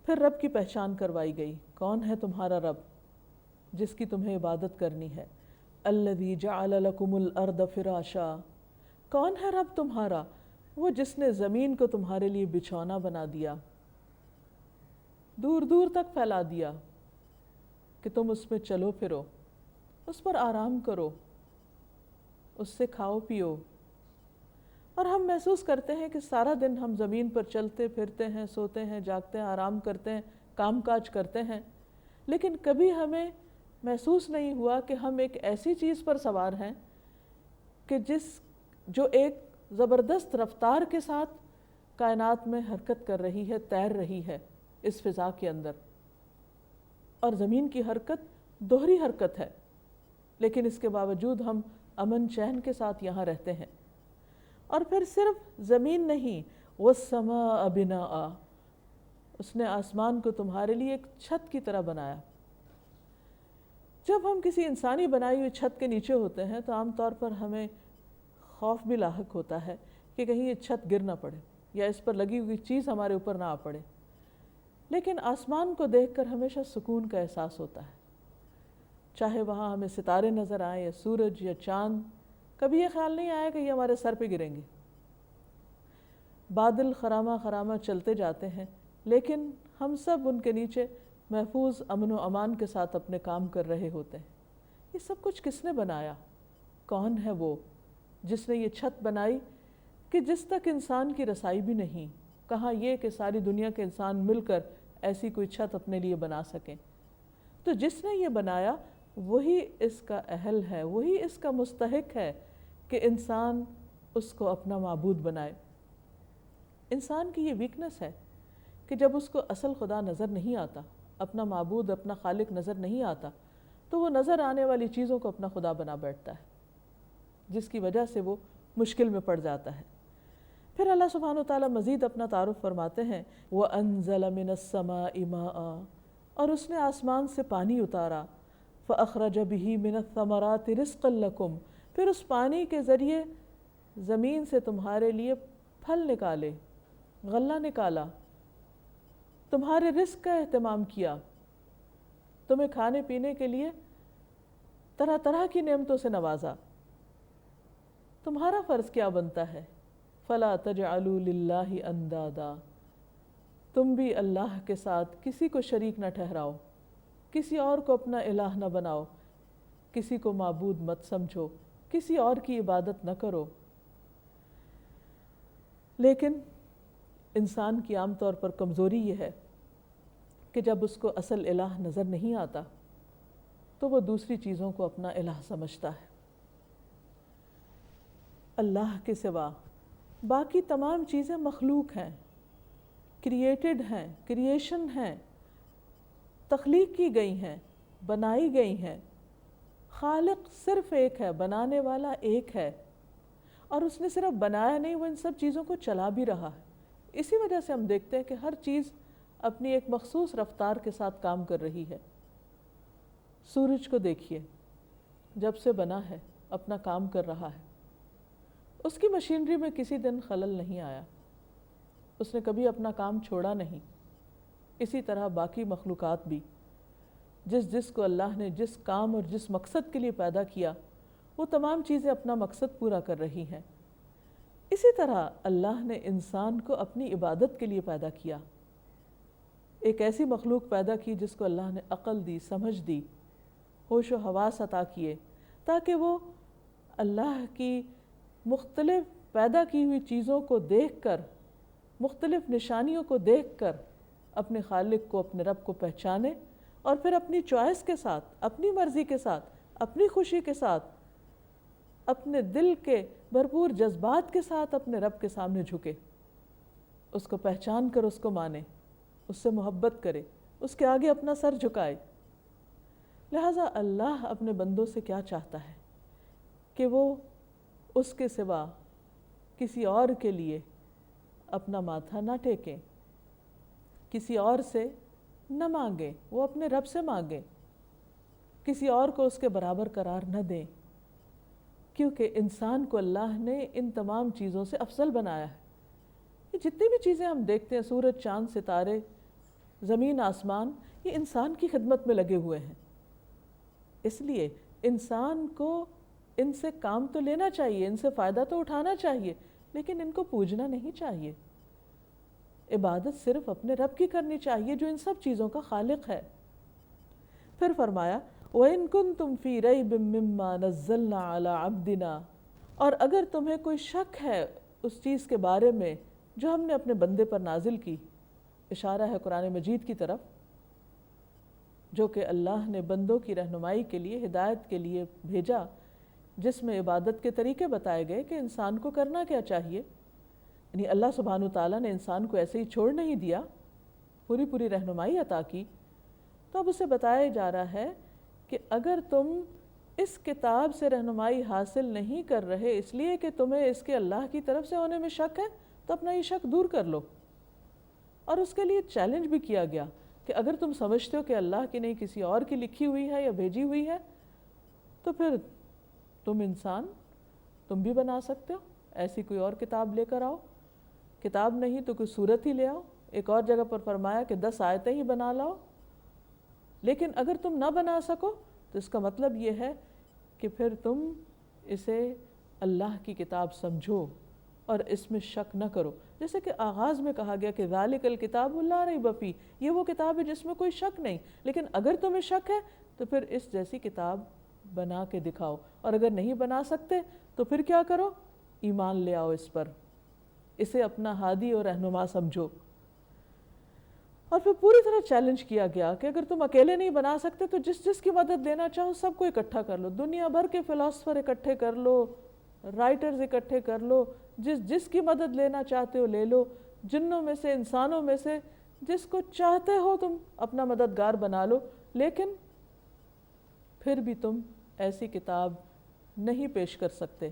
پھر رب کی پہچان کروائی گئی، کون ہے تمہارا رب جس کی تمہیں عبادت کرنی ہے؟ الذی جعل لکم الارض فراشا، کون ہے رب تمہارا؟ وہ جس نے زمین کو تمہارے لیے بچھونا بنا دیا، دور دور تک پھیلا دیا کہ تم اس پہ چلو پھرو، اس پر آرام کرو، اس سے کھاؤ پیو۔ اور ہم محسوس کرتے ہیں کہ سارا دن ہم زمین پر چلتے پھرتے ہیں، سوتے ہیں، جاگتے ہیں، آرام کرتے ہیں، کام کاج کرتے ہیں، لیکن کبھی ہمیں محسوس نہیں ہوا کہ ہم ایک ایسی چیز پر سوار ہیں کہ جو ایک زبردست رفتار کے ساتھ کائنات میں حرکت کر رہی ہے، تیر رہی ہے اس فضا کے اندر۔ اور زمین کی حرکت دوہری حرکت ہے، لیکن اس کے باوجود ہم امن چین کے ساتھ یہاں رہتے ہیں۔ اور پھر صرف زمین نہیں، وَالسَّمَاءَ بِنَاءً، اس نے آسمان کو تمہارے لیے ایک چھت کی طرح بنایا۔ جب ہم کسی انسانی بنائی ہوئی چھت کے نیچے ہوتے ہیں تو عام طور پر ہمیں خوف بھی لاحق ہوتا ہے کہ کہیں یہ چھت گر نہ پڑے یا اس پر لگی ہوئی چیز ہمارے اوپر نہ آ پڑے، لیکن آسمان کو دیکھ کر ہمیشہ سکون کا احساس ہوتا ہے۔ چاہے وہاں ہمیں ستارے نظر آئیں یا سورج یا چاند، کبھی یہ خیال نہیں آیا کہ یہ ہمارے سر پہ گریں گے۔ بادل خرامہ خرامہ چلتے جاتے ہیں، لیکن ہم سب ان کے نیچے محفوظ امن و امان کے ساتھ اپنے کام کر رہے ہوتے ہیں۔ یہ سب کچھ کس نے بنایا؟ کون ہے وہ جس نے یہ چھت بنائی کہ جس تک انسان کی رسائی بھی نہیں؟ کہاں یہ کہ ساری دنیا کے انسان مل کر ایسی کوئی چھت اپنے لیے بنا سکیں؟ تو جس نے یہ بنایا وہی اس کا اہل ہے، وہی اس کا مستحق ہے کہ انسان اس کو اپنا معبود بنائے۔ انسان کی یہ ویکنس ہے کہ جب اس کو اصل خدا نظر نہیں آتا، اپنا معبود، اپنا خالق نظر نہیں آتا، تو وہ نظر آنے والی چیزوں کو اپنا خدا بنا بیٹھتا ہے، جس کی وجہ سے وہ مشکل میں پڑ جاتا ہے۔ پھر اللہ سبحانہ وتعالیٰ مزید اپنا تعارف فرماتے ہیں، وَأَنزَلَ مِنَ السَّمَاءِ مَاءً، اور اس نے آسمان سے پانی اتارا، فَأَخْرَجَ بِهِ مِنَ الثَّمَرَاتِ رِزْقًا لَكُمْ، پھر اس پانی کے ذریعے زمین سے تمہارے لیے پھل نکالے، غلہ نکالا، تمہارے رزق کا اہتمام کیا، تمہیں کھانے پینے کے لیے طرح طرح کی نعمتوں سے نوازا۔ تمہارا فرض کیا بنتا ہے؟ فَلَا تَجْعَلُوا لِلَّهِ أَنْدَادًا، تم بھی اللہ کے ساتھ کسی کو شریک نہ ٹھہراؤ، کسی اور کو اپنا الہ نہ بناؤ، کسی کو معبود مت سمجھو، کسی اور کی عبادت نہ کرو۔ لیکن انسان کی عام طور پر کمزوری یہ ہے کہ جب اس کو اصل الہ نظر نہیں آتا تو وہ دوسری چیزوں کو اپنا الہ سمجھتا ہے۔ اللہ کے سوا باقی تمام چیزیں مخلوق ہیں، کریٹڈ ہیں، کریشن ہیں، تخلیق کی گئی ہیں، بنائی گئی ہیں۔ خالق صرف ایک ہے، بنانے والا ایک ہے، اور اس نے صرف بنایا نہیں، وہ ان سب چیزوں کو چلا بھی رہا ہے۔ اسی وجہ سے ہم دیکھتے ہیں کہ ہر چیز اپنی ایک مخصوص رفتار کے ساتھ کام کر رہی ہے۔ سورج کو دیکھیے، جب سے بنا ہے اپنا کام کر رہا ہے، اس کی مشینری میں کسی دن خلل نہیں آیا، اس نے کبھی اپنا کام چھوڑا نہیں۔ اسی طرح باقی مخلوقات بھی جس کو اللہ نے جس کام اور جس مقصد کے لیے پیدا کیا، وہ تمام چیزیں اپنا مقصد پورا کر رہی ہیں۔ اسی طرح اللہ نے انسان کو اپنی عبادت کے لیے پیدا کیا، ایک ایسی مخلوق پیدا کی جس کو اللہ نے عقل دی، سمجھ دی، ہوش و حواس عطا کیے، تاکہ وہ اللہ کی مختلف پیدا کی ہوئی چیزوں کو دیکھ کر، مختلف نشانیوں کو دیکھ کر اپنے خالق کو، اپنے رب کو پہچانے، اور پھر اپنی چوائس کے ساتھ، اپنی مرضی کے ساتھ، اپنی خوشی کے ساتھ، اپنے دل کے بھرپور جذبات کے ساتھ اپنے رب کے سامنے جھکے، اس کو پہچان کر اس کو مانے، اس سے محبت کرے، اس کے آگے اپنا سر جھکائے۔ لہٰذا اللہ اپنے بندوں سے کیا چاہتا ہے کہ وہ اس کے سوا کسی اور کے لیے اپنا ماتھا نہ ٹیکیں، کسی اور سے نہ مانگیں، وہ اپنے رب سے مانگیں، کسی اور کو اس کے برابر قرار نہ دیں، کیونکہ انسان کو اللہ نے ان تمام چیزوں سے افضل بنایا ہے۔ یہ جتنی بھی چیزیں ہم دیکھتے ہیں، سورج، چاند، ستارے، زمین آسمان یہ انسان کی خدمت میں لگے ہوئے ہیں، اس لیے انسان کو ان سے کام تو لینا چاہیے، ان سے فائدہ تو اٹھانا چاہیے، لیکن ان کو پوجنا نہیں چاہیے۔ عبادت صرف اپنے رب کی کرنی چاہیے جو ان سب چیزوں کا خالق ہے۔ پھر فرمایا وَإِن كُنتُمْ فِي رَيْبٍ مِّمَّا نَزَّلْنَا عَلَىٰ عَبْدِنَا، اور اگر تمہیں کوئی شک ہے اس چیز کے بارے میں جو ہم نے اپنے بندے پر نازل کی، اشارہ ہے قرآن مجید کی طرف، جو کہ اللہ نے بندوں کی رہنمائی کے لیے، ہدایت کے لیے بھیجا، جس میں عبادت کے طریقے بتائے گئے کہ انسان کو کرنا کیا چاہیے۔ یعنی اللہ سبحانہ وتعالیٰ نے انسان کو ایسے ہی چھوڑ نہیں دیا، پوری رہنمائی عطا کی۔ تو اب اسے بتایا جا رہا ہے کہ اگر تم اس کتاب سے رہنمائی حاصل نہیں کر رہے اس لیے کہ تمہیں اس کے اللہ کی طرف سے ہونے میں شک ہے، تو اپنا یہ شک دور کر لو۔ اور اس کے لیے چیلنج بھی کیا گیا کہ اگر تم سمجھتے ہو کہ اللہ کی نہیں کسی اور کی لکھی ہوئی ہے یا بھیجی ہوئی ہے، تو پھر تم انسان، تم بھی بنا سکتے ہو، ایسی کوئی اور کتاب لے کر آؤ۔ کتاب نہیں تو کوئی صورت ہی لے آؤ۔ ایک اور جگہ پر فرمایا کہ 10 آیتیں ہی بنا لاؤ۔ لیکن اگر تم نہ بنا سکو تو اس کا مطلب یہ ہے کہ پھر تم اسے اللہ کی کتاب سمجھو اور اس میں شک نہ کرو۔ جیسے کہ آغاز میں کہا گیا کہ ذالک الکتاب لا ریب فیہ، یہ وہ کتاب ہے جس میں کوئی شک نہیں، لیکن اگر تمہیں شک ہے تو پھر اس جیسی کتاب بنا کے دکھاؤ، اور اگر نہیں بنا سکتے تو پھر کیا کرو؟ ایمان لے آؤ اس پر، اسے اپنا ہادی اور رہنما سمجھو۔ اور پھر پوری طرح چیلنج کیا گیا کہ اگر تم اکیلے نہیں بنا سکتے تو جس کی مدد لینا چاہو سب کو اکٹھا کر لو، دنیا بھر کے فلاسفر اکٹھے کر لو، رائٹرز اکٹھے کر لو، جس کی مدد لینا چاہتے ہو لے لو، جنوں میں سے، انسانوں میں سے، جس کو چاہتے ہو تم اپنا مددگار بنا لو، لیکن پھر بھی تم ایسی کتاب نہیں پیش کر سکتے